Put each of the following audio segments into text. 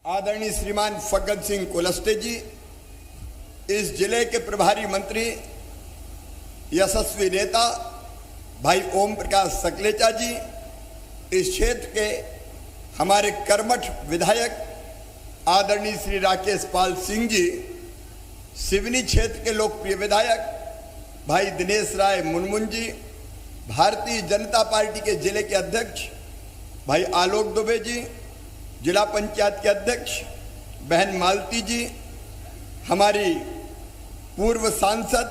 आदरणीय श्रीमान फग्गन सिंह कुलस्ते जी, इस जिले के प्रभारी मंत्री यशस्वी नेता भाई ओम प्रकाश सकलेचा जी, इस क्षेत्र के हमारे कर्मठ विधायक आदरणीय श्री राकेश पाल सिंह जी, सिवनी क्षेत्र के लोकप्रिय विधायक भाई दिनेश राय मुनमुन जी, भारतीय जनता पार्टी के जिले के अध्यक्ष भाई आलोक दुबे जी, जिला पंचायत के अध्यक्ष बहन मालती जी, हमारी पूर्व सांसद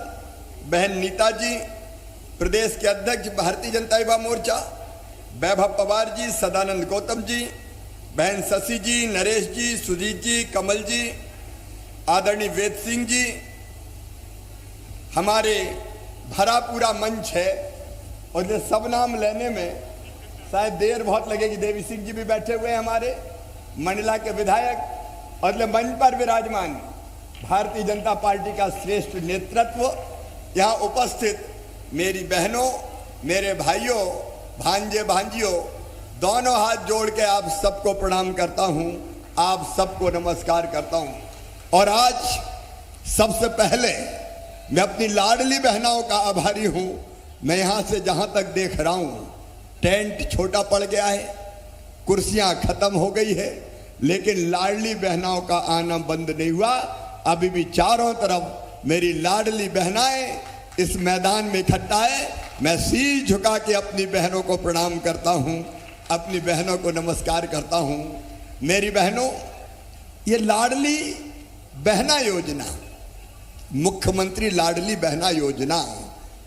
बहन नीता जी, प्रदेश के अध्यक्ष भारतीय जनता युवा मोर्चा वैभव पवार जी, सदानंद गौतम जी, बहन शशि जी, नरेश जी, सुजीत जी, कमल जी, आदरणीय वेद सिंह जी, हमारे भरा पूरा मंच है और ये सब नाम लेने में शायद देर बहुत लगेगी। देवी सिंह जी भी बैठे हुए हैं, हमारे मंडला के विधायक, और मंच पर विराजमान भारतीय जनता पार्टी का श्रेष्ठ नेतृत्व, यहाँ उपस्थित मेरी बहनों, मेरे भाइयों, भांजे भांजियों, दोनों हाथ जोड़ के आप सबको प्रणाम करता हूँ, आप सबको नमस्कार करता हूँ। और आज सबसे पहले मैं अपनी लाडली बहनों का आभारी हूँ। मैं यहाँ से जहाँ तक देख रहा हूँ टेंट छोटा पड़ गया है, कुर्सियाँ खत्म हो गई है, लेकिन लाडली बहनों का आना बंद नहीं हुआ। अभी भी चारों तरफ मेरी लाडली बहनाएं इस मैदान में इकट्ठा है। मैं सिर झुका के अपनी बहनों को प्रणाम करता हूँ, अपनी बहनों को नमस्कार करता हूँ। मेरी बहनों, ये लाडली बहना योजना, मुख्यमंत्री लाडली बहना योजना,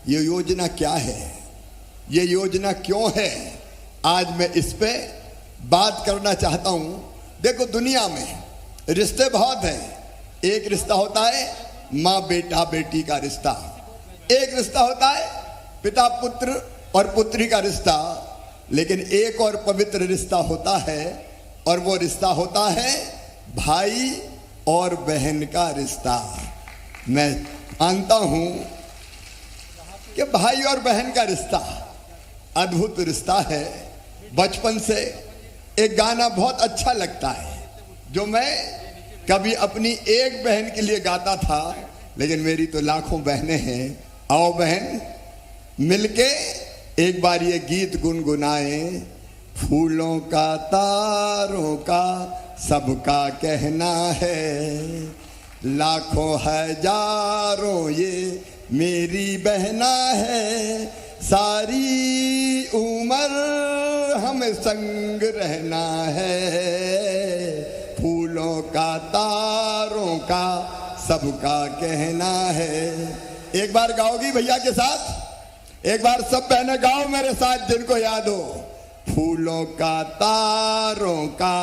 ये योजना क्या है, ये योजना क्यों है, आज मैं इस पे बात करना चाहता हूं। देखो, दुनिया में रिश्ते बहुत हैं। एक रिश्ता होता है माँ बेटा बेटी का रिश्ता, एक रिश्ता होता है पिता पुत्र और पुत्री का रिश्ता, लेकिन एक और पवित्र रिश्ता होता है, और वो रिश्ता होता है भाई और बहन का रिश्ता। मैं मानता हूं कि भाई और बहन का रिश्ता अद्भुत रिश्ता है। बचपन से एक गाना बहुत अच्छा लगता है जो मैं कभी अपनी एक बहन के लिए गाता था, लेकिन मेरी तो लाखों बहनें हैं। आओ बहन मिलके एक बार ये गीत गुनगुनाए। फूलों का तारों का सबका कहना है, लाखों हजारों ये मेरी बहना है, सारी उम्र हमें संग रहना है। फूलों का तारों का सबका कहना है। एक बार गाओगी भैया के साथ? एक बार सब बहनें गाओ मेरे साथ जिनको याद हो। फूलों का तारों का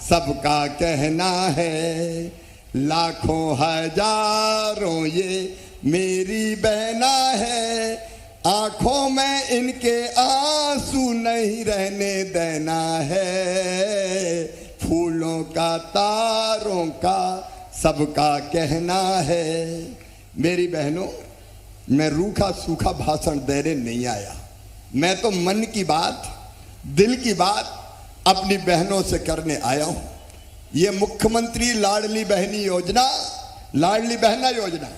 सबका कहना है, लाखों हजारों ये मेरी बहना है, आंखों में इनके आंसू नहीं रहने देना है। फूलों का तारों का सबका कहना है। मेरी बहनों, मैं रूखा सूखा भाषण देने नहीं आया। मैं तो मन की बात, दिल की बात अपनी बहनों से करने आया हूं। ये मुख्यमंत्री लाडली बहनी योजना, लाडली बहना योजना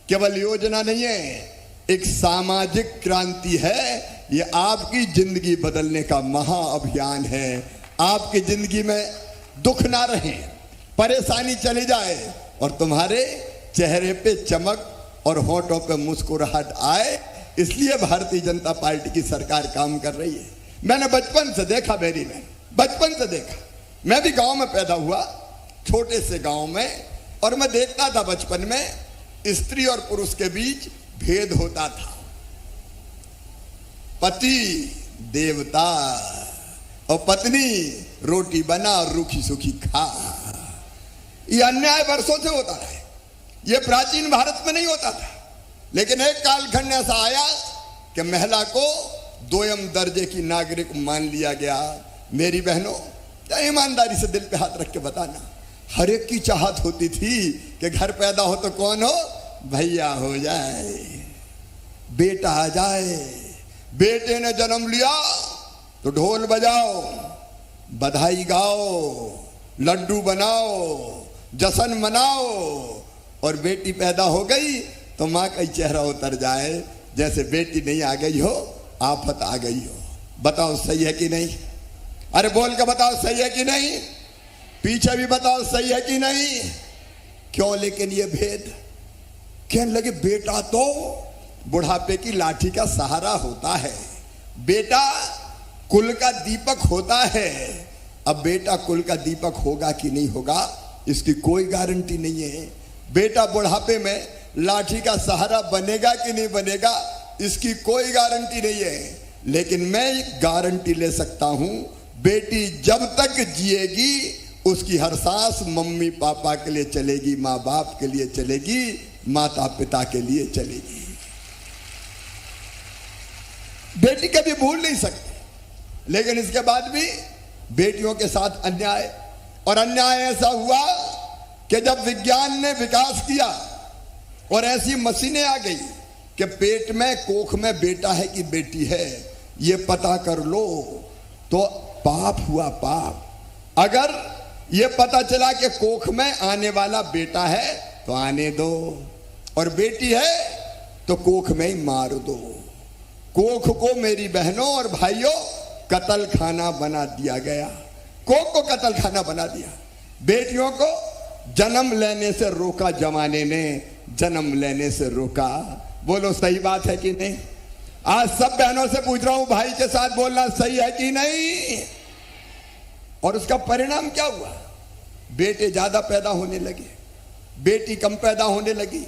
केवल योजना नहीं है, एक सामाजिक क्रांति है। ये आपकी जिंदगी बदलने का महाअभियान है। आपकी जिंदगी में दुख ना रहे, परेशानी चली जाए और तुम्हारे चेहरे पे चमक और होठों पे मुस्कुराहट आए, इसलिए भारतीय जनता पार्टी की सरकार काम कर रही है। मैंने बचपन से देखा, बेरी में बचपन से देखा। मैं भी गांव में पैदा हुआ, छोटे से गांव में, और मैं देखता था बचपन में स्त्री और पुरुष के बीच भेद होता था। पति देवता और पत्नी रोटी बना और रूखी सूखी खा। ये अन्याय वर्षों से होता है। ये प्राचीन भारत में नहीं होता था, लेकिन एक कालखंड ऐसा आया कि महिला को दोयम दर्जे की नागरिक मान लिया गया। मेरी बहनों, ईमानदारी से दिल पे हाथ रख के बताना, हर एक की चाहत होती थी कि घर पैदा हो तो कौन हो, भैया हो जाए, बेटा आ जाए। बेटे ने जन्म लिया तो ढोल बजाओ, बधाई गाओ, लड्डू बनाओ, जश्न मनाओ, और बेटी पैदा हो गई तो माँ का चेहरा उतर जाए जैसे बेटी नहीं आ गई हो, आफत आ गई हो। बताओ सही है कि नहीं? अरे बोल के बताओ सही है कि नहीं? पीछे भी बताओ सही है कि नहीं? क्यों लेकिन ये भेद? कहने लगे बेटा तो बुढ़ापे की लाठी का सहारा होता है, बेटा कुल का दीपक होता है। अब बेटा कुल का दीपक होगा कि नहीं होगा इसकी कोई गारंटी नहीं है। बेटा बुढ़ापे में लाठी का सहारा बनेगा कि नहीं बनेगा इसकी कोई गारंटी नहीं है। लेकिन मैं गारंटी ले सकता हूं, बेटी जब तक जिएगी उसकी हर सांस मम्मी पापा के लिए चलेगी, माँ बाप के लिए चलेगी, माता पिता के लिए चलेगी। बेटी कभी भूल नहीं सकती। लेकिन इसके बाद भी बेटियों के साथ अन्याय, और अन्याय ऐसा हुआ कि जब विज्ञान ने विकास किया और ऐसी मशीनें आ गई कि पेट में कोख में बेटा है कि बेटी है ये पता कर लो, तो पाप हुआ पाप। अगर ये पता चला कि कोख में आने वाला बेटा है तो आने दो, और बेटी है तो कोख में ही मार दो। कोख को मेरी बहनों और भाइयों कत्ल खाना बना दिया गया, कोख को कत्ल खाना बना दिया। बेटियों को जन्म लेने से रोका, जमाने ने जन्म लेने से रोका। बोलो सही बात है कि नहीं? आज सब बहनों से पूछ रहा हूं, भाई के साथ बोलना सही है कि नहीं? और उसका परिणाम क्या हुआ? बेटे ज्यादा पैदा होने लगे, बेटी कम पैदा होने लगी।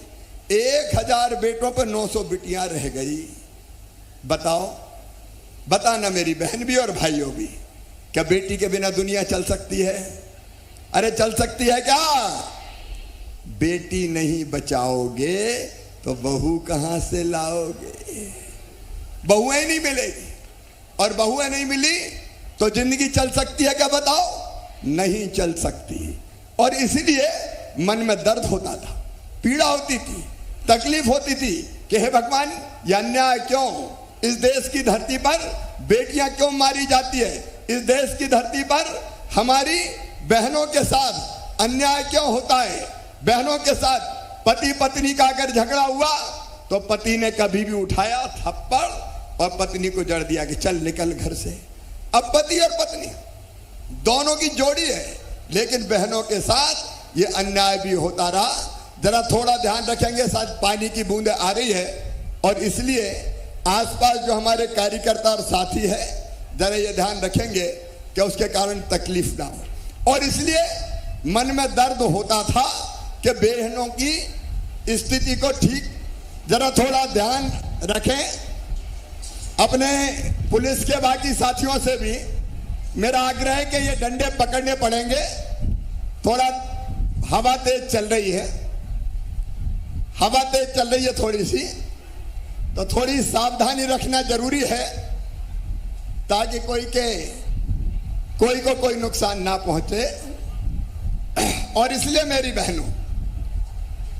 1000 बेटों पर 900 बिटियां रह गई। बताओ, बताना मेरी बहन भी और भाइयों भी, क्या बेटी के बिना दुनिया चल सकती है? अरे चल सकती है क्या? बेटी नहीं बचाओगे तो बहू कहां से लाओगे? बहुएं नहीं मिलेगी, और बहुएं नहीं मिली तो जिंदगी चल सकती है क्या? बताओ, नहीं चल सकती। और इसलिए मन में दर्द होता था, पीड़ा होती थी, तकलीफ होती थी कि हे भगवान ये अन्याय क्यों? इस देश की धरती पर बेटियां क्यों मारी जाती है? इस देश की धरती पर हमारी बहनों के साथ अन्याय क्यों होता है? बहनों के साथ पति पत्नी का अगर झगड़ा हुआ तो पति ने कभी भी उठाया थप्पड़ और पत्नी को जड़ दिया कि चल निकल घर से। अब पति और पत्नी दोनों की जोड़ी है, लेकिन बहनों के साथ ये अन्याय भी होता रहा। जरा थोड़ा ध्यान रखेंगे, शायद पानी की बूंदें आ रही है और इसलिए आसपास जो हमारे कार्यकर्ता और साथी है जरा ये ध्यान रखेंगे कि उसके कारण तकलीफ ना हो। और इसलिए मन में दर्द होता था कि बहनों की स्थिति को ठीक, जरा थोड़ा ध्यान रखें। अपने पुलिस के बाकी साथियों से भी मेरा आग्रह है कि ये डंडे पकड़ने पड़ेंगे। थोड़ा हवा तेज चल रही है, हवा तेज चल रही है थोड़ी सी, तो थोड़ी सावधानी रखना जरूरी है ताकि कोई को कोई नुकसान ना पहुंचे। और इसलिए मेरी बहनों,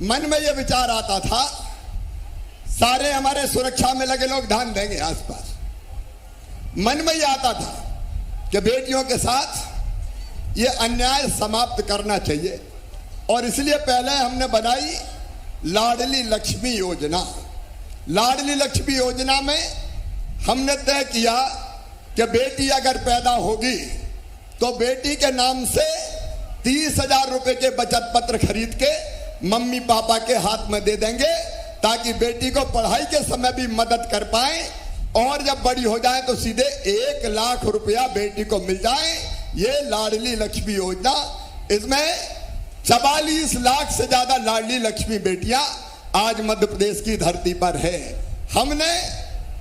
मन में यह विचार आता था, सारे हमारे सुरक्षा में लगे लोग ध्यान देंगे आसपास, मन में यह आता था कि बेटियों के साथ ये अन्याय समाप्त करना चाहिए। और इसलिए पहले हमने बनाई लाडली लक्ष्मी योजना। लाडली लक्ष्मी योजना में हमने तय किया कि बेटी अगर पैदा होगी तो बेटी के नाम से 30,000 रुपए के बचत पत्र खरीद के मम्मी पापा के हाथ में दे देंगे ताकि बेटी को पढ़ाई के समय भी मदद कर पाए, और जब बड़ी हो जाए तो सीधे 1 लाख रुपया बेटी को मिल जाए। ये लाडली लक्ष्मी योजना, इसमें 44 लाख से ज्यादा लाडली लक्ष्मी बेटियां आज मध्य प्रदेश की धरती पर है। हमने,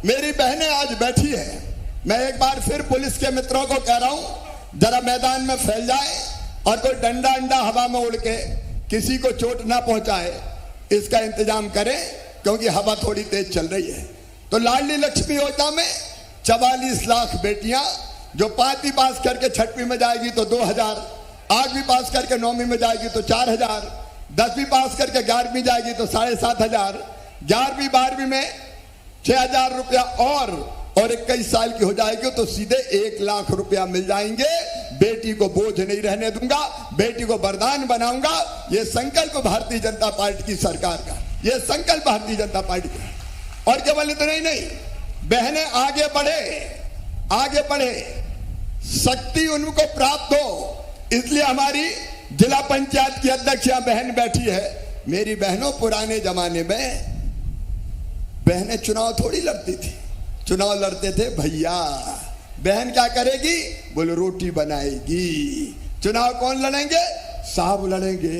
मेरी बहनें आज बैठी है, मैं एक बार फिर पुलिस के मित्रों को कह रहा हूं, जरा मैदान में फैल जाए और कोई डंडा अंडा हवा में उड़ के किसी को चोट ना पहुंचाए, इसका इंतजाम करें, क्योंकि हवा थोड़ी तेज चल रही है। तो लाडली लक्ष्मी योजना में 44 लाख बेटियां जो 5वीं पास करके 6वीं में जाएगी तो 2,000, 8वीं पास करके 9वीं में जाएगी तो 4,000, 10वीं पास करके 11वीं जाएगी तो 7,500, 11वीं 12वीं में 6,000 रुपया और 21 साल की हो जाएगी तो सीधे 1 लाख रुपया मिल जाएंगे। बेटी को बोझ नहीं रहने दूंगा, बेटी को वरदान बनाऊंगा। ये संकल्प भारतीय जनता पार्टी की सरकार का, ये संकल्प भारतीय जनता पार्टी का। और केवल इतना ही नहीं, बहनें आगे बढ़े, आगे बढ़े, शक्ति उनको प्राप्त हो। इसलिए हमारी जिला पंचायत की अध्यक्ष यहाँ बहन बैठी है। मेरी बहनों, पुराने जमाने में बहनें चुनाव थोड़ी लड़ती थी, चुनाव लड़ते थे भैया। बहन क्या करेगी? बोले रोटी बनाएगी। चुनाव कौन लड़ेंगे? साहब लड़ेंगे।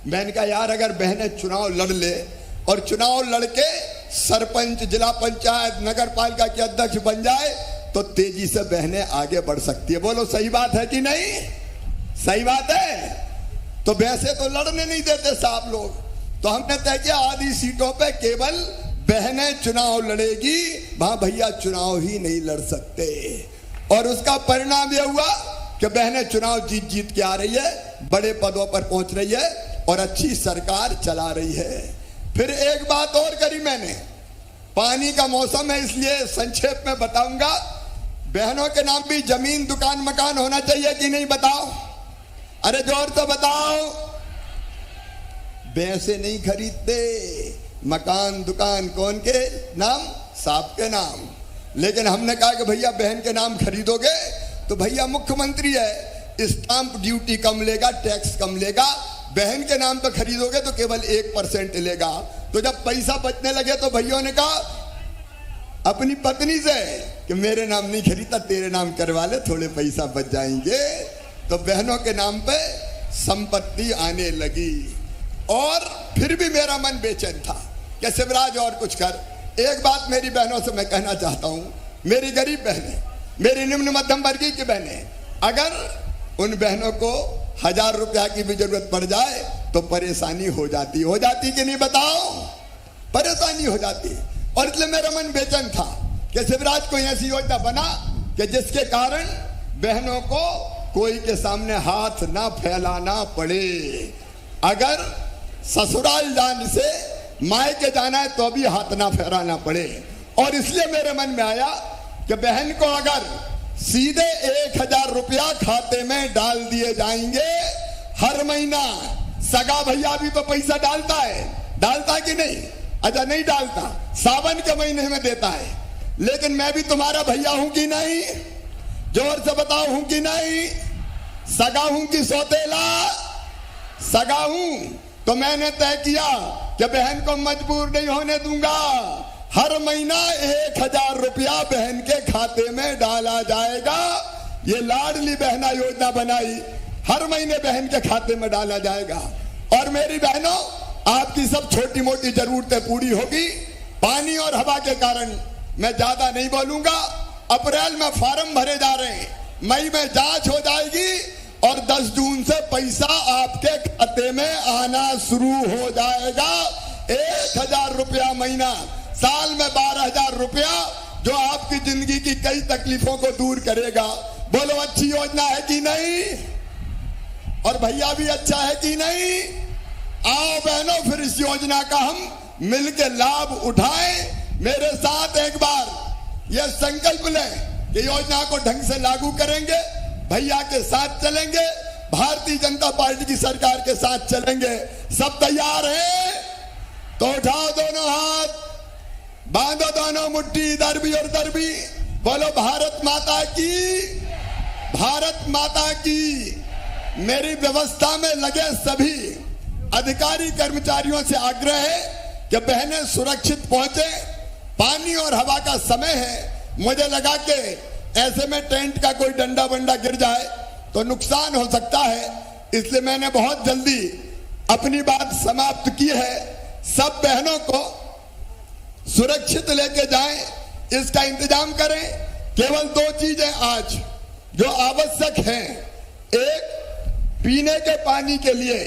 बहन का यार, अगर बहनें चुनाव लड़ ले और चुनाव लड़के सरपंच, जिला पंचायत, नगर पालिका के अध्यक्ष बन जाए तो तेजी से बहनें आगे बढ़ सकती है। बोलो सही बात है कि नहीं? सही बात है। तो वैसे तो लड़ने नहीं देते साहब लोग, तो हमने तय किया आधी सीटों पे केवल बहनें चुनाव लड़ेगी, वहां भैया चुनाव ही नहीं लड़ सकते। और उसका परिणाम यह हुआ कि बहनें चुनाव जीत जीत के आ रही है, बड़े पदों पर पहुंच रही है और अच्छी सरकार चला रही है। फिर एक बात और करी मैंने, पानी का मौसम है इसलिए संक्षेप में बताऊंगा। बहनों के नाम भी जमीन, दुकान, मकान होना चाहिए कि नहीं? बताओ, अरे जोर से बताओ। भैंसे नहीं खरीदते, मकान, दुकान कौन के नाम? साहब के नाम। लेकिन हमने कहा कि भैया बहन के नाम खरीदोगे तो भैया मुख्यमंत्री है, स्टाम्प ड्यूटी कम लेगा, टैक्स कम लेगा। बहन के नाम पे खरीदोगे तो केवल 1% लेगा। तो जब पैसा बचने लगे तो भैया ने कहा अपनी पत्नी से कि मेरे नाम नहीं खरीदता, तेरे नाम करवा ले, थोड़े पैसा बच जाएंगे। तो बहनों के नाम पे संपत्ति आने लगी। और फिर भी मेरा मन बेचैन था कि शिवराज और कुछ कर। एक बात मेरी बहनों से मैं कहना चाहता हूं, मेरी गरीब बहनें, मेरी निम्न मध्यम वर्गीय की बहनें, अगर उन बहनों को 1000 रुपया की भी जरूरत पड़ जाए तो परेशानी हो जाती कि नहीं? बताओ, परेशानी हो जाती। और इसलिए मेरा मन बेचैन था कि शिवराज कोई ऐसी योजना बना कि जिसके कारण बहनों को कोई के सामने हाथ ना फैलाना पड़े। अगर ससुराल जाने से मायके जाना है तो भी हाथ ना फैलाना पड़े। और इसलिए मेरे मन में आया कि बहन को अगर सीधे 1000 रुपया खाते में डाल दिए जाएंगे हर महीना। सगा भैया भी तो पैसा डालता कि नहीं? अच्छा नहीं डालता, सावन के महीने में देता है। लेकिन मैं भी तुम्हारा भैया हूं कि नहीं? जोर से बताओ, हूं कि नहीं? सगा हूं कि सौतेला? सगा हूं। तो मैंने तय किया कि बहन को मजबूर नहीं होने दूंगा। हर महीना 1000 रुपया बहन के खाते में डाला जाएगा। ये लाडली बहना योजना बनाई, हर महीने बहन के खाते में डाला जाएगा। और मेरी बहनों, आपकी सब छोटी मोटी जरूरतें पूरी होगी। पानी और हवा के कारण मैं ज्यादा नहीं बोलूंगा। अप्रैल में फॉर्म भरे जा रहे हैं, मई में जांच हो जाएगी और 10 जून से पैसा आपके खाते में आना शुरू हो जाएगा। 1000 रुपया महीना, साल में 12000 रुपया, जो आपकी जिंदगी की कई तकलीफों को दूर करेगा। बोलो अच्छी योजना है कि नहीं? और भैया भी अच्छा है कि नहीं? आओ बहनों, फिर इस योजना का हम मिलकर लाभ उठाएं। मेरे साथ एक बार यह संकल्प लें कि योजना को ढंग से लागू करेंगे, भैया के साथ चलेंगे, भारतीय जनता पार्टी की सरकार के साथ चलेंगे। सब तैयार हैं? तो उठाओ दोनों हाथ, बांधो दोनों मुट्ठी, इधर भी और उधर भी। बोलो भारत माता की, भारत माता की। मेरी व्यवस्था में लगे सभी अधिकारी कर्मचारियों से आग्रह है कि बहनें सुरक्षित पहुंचे। पानी और हवा का समय है। मुझे लगा कि ऐसे में टेंट का कोई डंडा वंडा गिर जाए तो नुकसान हो सकता है, इसलिए मैंने बहुत जल्दी अपनी बात समाप्त की है। सब बहनों को सुरक्षित लेके जाएं, इसका इंतजाम करें। केवल 2 चीजें आज जो आवश्यक हैं। एक, पीने के पानी के लिए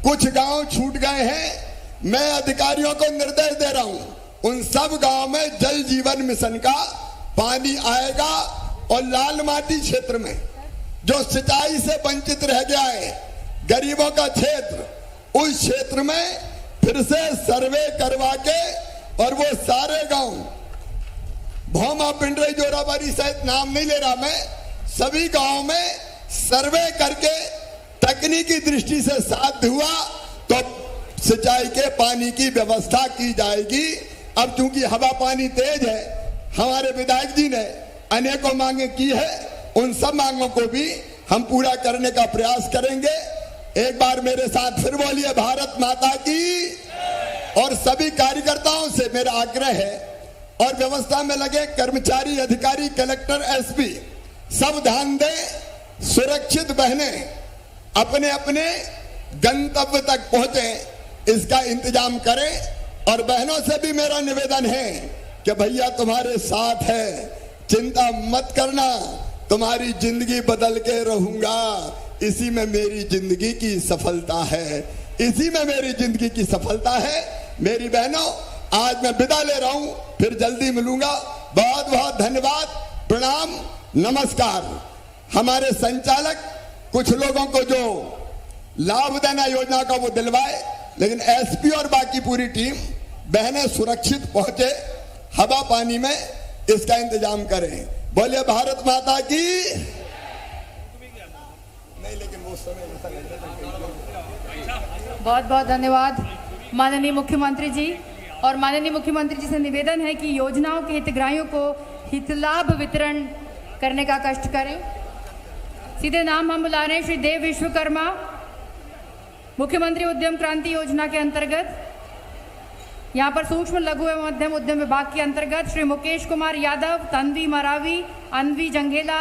कुछ गांव छूट गए हैं। मैं अधिकारियों को निर्देश दे रहा हूं, उन सब गांव में जल जीवन मिशन का पानी आएगा। और लाल माटी क्षेत्र में जो सिंचाई से वंचित रह गया है, गरीबों का क्षेत्र, उस क्षेत्र में फिर से सर्वे करवा के और वो सारे गांव भौमा पिंडरी जोराबारी सहित नाम नहीं ले रहा मैं, सभी गांव में सर्वे करके तकनीकी दृष्टि से साध्य हुआ तो सिंचाई के पानी की व्यवस्था की जाएगी। अब चूंकि हवा पानी तेज है, हमारे विधायक जी ने अनेकों मांगे की है, उन सब मांगों को भी हम पूरा करने का प्रयास करेंगे। एक बार मेरे साथ फिर बोलिए भारत माता की। और सभी कार्यकर्ताओं से मेरा आग्रह है और व्यवस्था में लगे कर्मचारी, अधिकारी, कलेक्टर, एसपी सब ध्यान दें, सुरक्षित बहनें अपने अपने गंतव्य तक पहुंचे, इसका इंतजाम करें। और बहनों से भी मेरा निवेदन है कि भैया तुम्हारे साथ है, चिंता मत करना, तुम्हारी जिंदगी बदल के रहूंगा। इसी में मेरी जिंदगी की सफलता है, इसी में मेरी जिंदगी की सफलता है। मेरी बहनों, आज मैं विदा ले रहा हूं, फिर जल्दी मिलूंगा। बहुत बहुत धन्यवाद, प्रणाम, नमस्कार। हमारे संचालक कुछ लोगों को जो लाभ देना योजना का वो दिलवाए, लेकिन एसपी और बाकी पूरी टीम बहनें सुरक्षित पहुंचे, हवा पानी में इसका इंतजाम करें। बोलिए भारत माता की। नहीं, लेकिन वो समय बहुत बहुत धन्यवाद माननीय मुख्यमंत्री जी। और माननीय मुख्यमंत्री जी से निवेदन है कि योजनाओं के हितग्राहियों को हितलाभ वितरण करने का कष्ट करें। सीधे नाम हम बुला रहे हैं श्री देव विश्वकर्मा, मुख्यमंत्री उद्यम क्रांति योजना के अंतर्गत, यहाँ पर सूक्ष्म लघु एवं मध्यम उद्यम विभाग के अंतर्गत श्री मुकेश कुमार यादव, तन्वी मरावी, अन्वी जंगेला,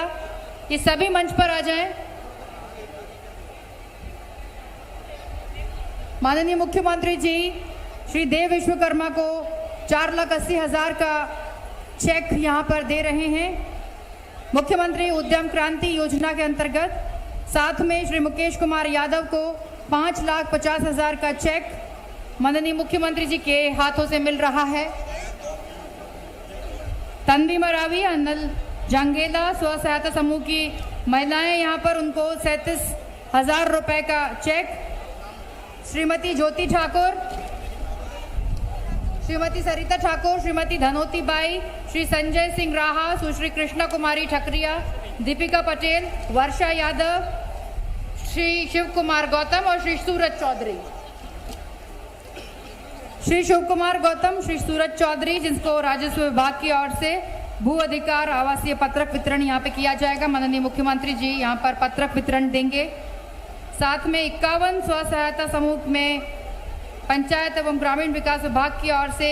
ये सभी मंच पर आ जाएं। माननीय मुख्यमंत्री जी श्री देव विश्वकर्मा को 4,80,000 का चेक यहाँ पर दे रहे हैं मुख्यमंत्री उद्यम क्रांति योजना के अंतर्गत। साथ में श्री मुकेश कुमार यादव को 5,50,000 का चेक माननीय मुख्यमंत्री जी के हाथों से मिल रहा है। तन्वी मरावी, अन्नल जंगेला स्व सहायता समूह की महिलाएं यहाँ पर, उनको 37,000 रुपए का चेक। श्रीमती ज्योति ठाकुर, श्रीमती सरिता ठाकुर, श्रीमती धनोती बाई, श्री संजय सिंह राहा, सुश्री कृष्णा कुमारी ठकरिया, दीपिका पटेल, वर्षा यादव, श्री शिव कुमार गौतम और श्री सूरज चौधरी। श्री शिव कुमार गौतम, श्री सूरज चौधरी, जिनको राजस्व विभाग की ओर से भू अधिकार आवासीय पत्रक वितरण यहाँ पे किया जाएगा। माननीय मुख्यमंत्री जी यहाँ पर पत्रक वितरण देंगे। साथ में 51 स्व सहायता समूह में पंचायत एवं ग्रामीण विकास विभाग की ओर से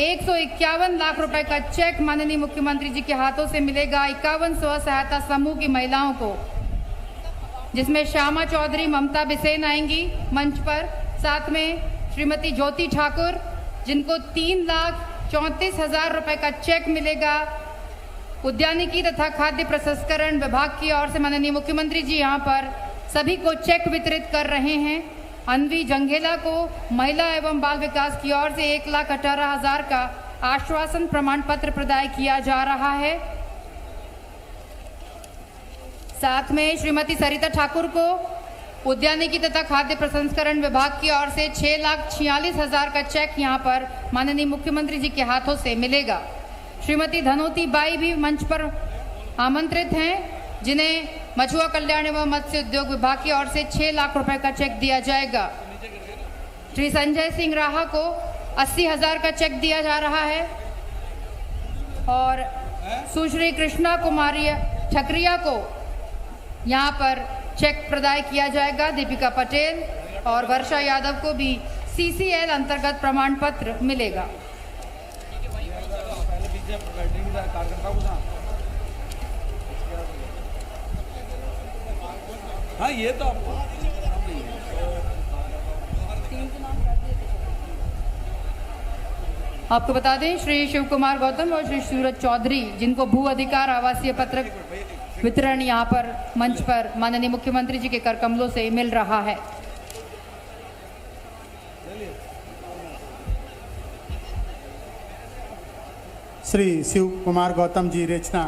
151 लाख रुपए का चेक माननीय मुख्यमंत्री जी के हाथों से मिलेगा 51 स्व सहायता समूह की महिलाओं को, जिसमें श्यामा चौधरी, ममता बिसेन आएंगी मंच पर। साथ में श्रीमती ज्योति ठाकुर, जिनको 3,34,000 रुपए का चेक मिलेगा उद्यानिकी तथा खाद्य प्रसंस्करण विभाग की ओर से। माननीय मुख्यमंत्री जी यहाँ पर सभी को चेक वितरित कर रहे हैं। अन्वी जंगेला को महिला एवं बाल विकास की ओर से 1,18,000 का आश्वासन प्रमाण पत्र प्रदान किया जा रहा है। साथ में श्रीमती सरिता ठाकुर को उद्यानिकी तथा खाद्य प्रसंस्करण विभाग की ओर से 6,46,000 का चेक यहाँ पर माननीय मुख्यमंत्री जी के हाथों से मिलेगा। श्रीमती धनोती बाई भी मंच पर आमंत्रित हैं, जिन्हें मछुआ कल्याण एवं मत्स्य उद्योग विभाग की ओर से 6 लाख रुपए का चेक दिया जाएगा। श्री संजय सिंह राहा को 80,000 का चेक दिया जा रहा है और सुश्री कृष्णा कुमारी ठकरिया को यहाँ पर चेक प्रदान किया जाएगा। दीपिका पटेल और वर्षा यादव को भी CCL अंतर्गत प्रमाण पत्र मिलेगा। हाँ, ये तो आपको बता दें, श्री शिव कुमार गौतम और श्री सूरज चौधरी, जिनको भू अधिकार आवासीय पत्रक वितरण यहाँ पर मंच पर माननीय मुख्यमंत्री जी के कर कमलों से मिल रहा है। श्री शिव कुमार गौतम जी रेचना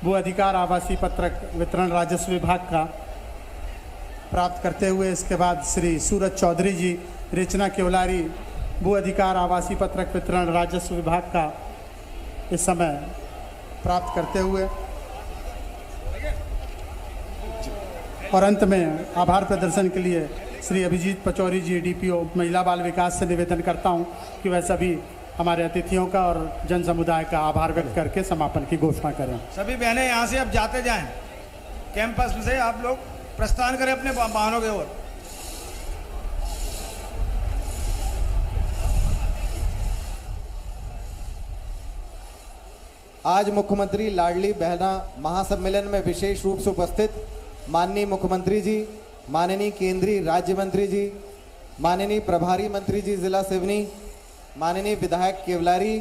भू अधिकार आवासीय पत्रक वितरण राजस्व विभाग का प्राप्त करते हुए, इसके बाद श्री सूरज चौधरी जी रेचना केवलारी भू अधिकार आवासीय पत्रक वितरण राजस्व विभाग का इस समय प्राप्त करते हुए और अंत में आभार प्रदर्शन के लिए श्री अभिजीत पचौरी जी डीपीओ महिला बाल विकास से निवेदन करता हूं कि वह सभी हमारे अतिथियों का और जन समुदाय का आभार व्यक्त करके समापन की घोषणा करें। सभी बहनें यहाँ से अब जाते जाएं, कैंपस से आप लोग प्रस्थान करें अपने वाहनों की ओर। आज मुख्यमंत्री लाडली बहना महासम्मेलन में विशेष रूप से उपस्थित माननीय मुख्यमंत्री जी, माननीय केंद्रीय राज्य मंत्री जी, माननीय प्रभारी मंत्री जी जिला सिवनी, माननीय विधायक केवलारी,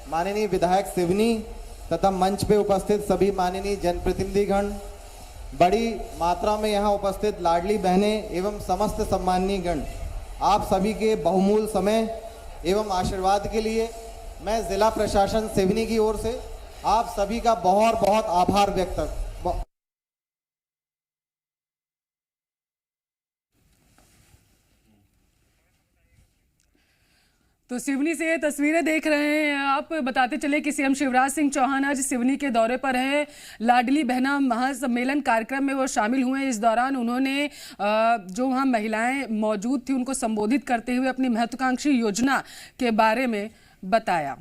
माननीय विधायक सिवनी तथा मंच पे उपस्थित सभी माननीय जनप्रतिनिधिगण, बड़ी मात्रा में यहाँ उपस्थित लाडली बहनें एवं समस्त सम्माननीय गण, आप सभी के बहुमूल्य समय एवं आशीर्वाद के लिए मैं जिला प्रशासन सिवनी की ओर से आप सभी का बहुत बहुत आभार व्यक्त तो सिवनी से ये तस्वीरें देख रहे हैं आप। बताते चले कि सीएम शिवराज सिंह चौहान आज सिवनी के दौरे पर हैं। लाडली बहना महासम्मेलन कार्यक्रम में वो शामिल हुए। इस दौरान उन्होंने जो वहाँ महिलाएं मौजूद थी उनको संबोधित करते हुए अपनी महत्वाकांक्षी योजना के बारे में बताया।